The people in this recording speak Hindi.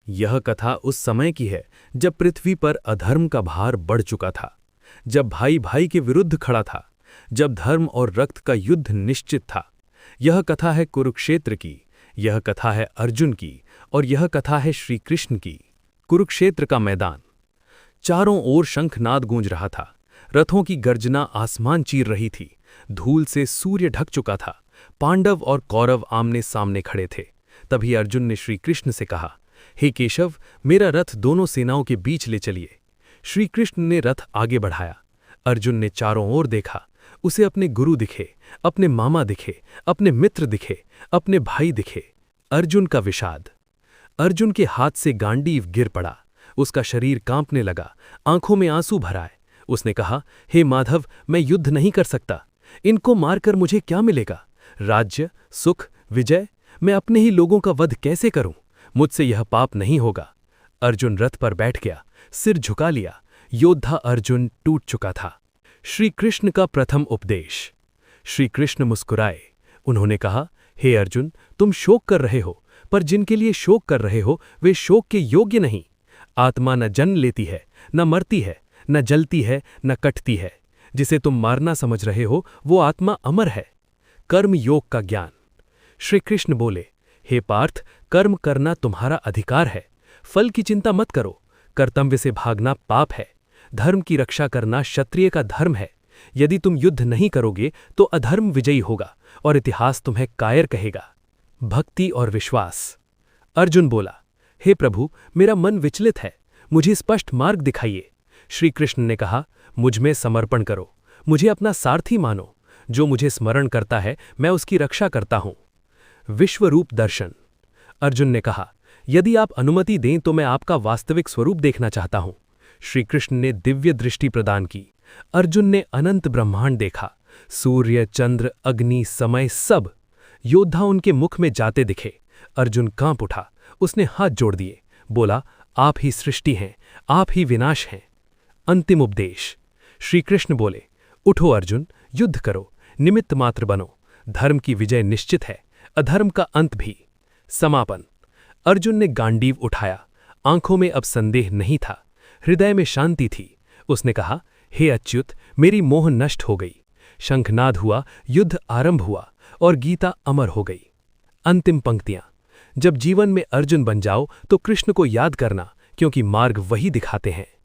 यह कथा उस समय की है जब पृथ्वी पर अधर्म का भार बढ़ चुका था, जब भाई भाई के विरुद्ध खड़ा था, जब धर्म और रक्त का युद्ध निश्चित था। यह कथा है कुरुक्षेत्र की, यह कथा है अर्जुन की और यह कथा है श्री कृष्ण की। कुरुक्षेत्र का मैदान। चारों ओर शंखनाद गूंज रहा था, रथों की गर्जना आसमान चीर रही थी, धूल से सूर्य ढक चुका था। पांडव और कौरव आमने सामने खड़े थे। तभी अर्जुन ने श्री कृष्ण से कहा, हे केशव, मेरा रथ दोनों सेनाओं के बीच ले चलिए। श्री कृष्ण ने रथ आगे बढ़ाया। अर्जुन ने चारों ओर देखा। उसे अपने गुरु दिखे, अपने मामा दिखे, अपने मित्र दिखे, अपने भाई दिखे। अर्जुन का विषाद। अर्जुन के हाथ से गांडीव गिर पड़ा। उसका शरीर कांपने लगा, आंखों में आंसू भर आए। उसने कहा, हे माधव, मैं युद्ध नहीं कर सकता। इनको मारकर मुझे क्या मिलेगा? राज्य, सुख, विजय? मैं अपने ही लोगों का वध कैसे करूं? मुझसे यह पाप नहीं होगा। अर्जुन रथ पर बैठ गया, सिर झुका लिया। योद्धा अर्जुन टूट चुका था। श्री कृष्ण का प्रथम उपदेश। श्री कृष्ण मुस्कुराए। उन्होंने कहा, हे अर्जुन, तुम शोक कर रहे हो, पर जिनके लिए शोक कर रहे हो वे शोक के योग्य नहीं। आत्मा न जन्म लेती है, न मरती है, न जलती है, न कटती है। जिसे तुम मारना समझ रहे हो वो आत्मा अमर है। कर्म योग का ज्ञान। श्री कृष्ण बोले, हे पार्थ, कर्म करना तुम्हारा अधिकार है। फल की चिंता मत करो। कर्तव्य से भागना पाप है। धर्म की रक्षा करना क्षत्रिय का धर्म है। यदि तुम युद्ध नहीं करोगे तो अधर्म विजयी होगा और इतिहास तुम्हें कायर कहेगा। भक्ति और विश्वास। अर्जुन बोला, हे प्रभु, मेरा मन विचलित है, मुझे स्पष्ट मार्ग दिखाइए। श्री कृष्ण ने कहा, मुझ में समर्पण करो, मुझे अपना सारथी मानो। जो मुझे स्मरण करता है मैं उसकी रक्षा करता हूं। विश्वरूप दर्शन। अर्जुन ने कहा, यदि आप अनुमति दें तो मैं आपका वास्तविक स्वरूप देखना चाहता हूं। श्री कृष्ण ने दिव्य दृष्टि प्रदान की। अर्जुन ने अनंत ब्रह्मांड देखा, सूर्य, चंद्र, अग्नि, समय, सब। योद्धा उनके मुख में जाते दिखे। अर्जुन कांप उठा। उसने हाथ जोड़ दिए, बोला, आप ही सृष्टि हैं, आप ही विनाश हैं। अंतिम उपदेश। श्री कृष्ण बोले, उठो अर्जुन, युद्ध करो, निमित्त मात्र बनो। धर्म की विजय निश्चित है, अधर्म का अंत भी। समापन। अर्जुन ने गांडीव उठाया। आंखों में अब संदेह नहीं था, हृदय में शांति थी। उसने कहा, हे अच्युत, मेरी मोह नष्ट हो गई। शंखनाद हुआ, युद्ध आरंभ हुआ और गीता अमर हो गई। अंतिम पंक्तियां। जब जीवन में अर्जुन बन जाओ तो कृष्ण को याद करना, क्योंकि मार्ग वही दिखाते हैं।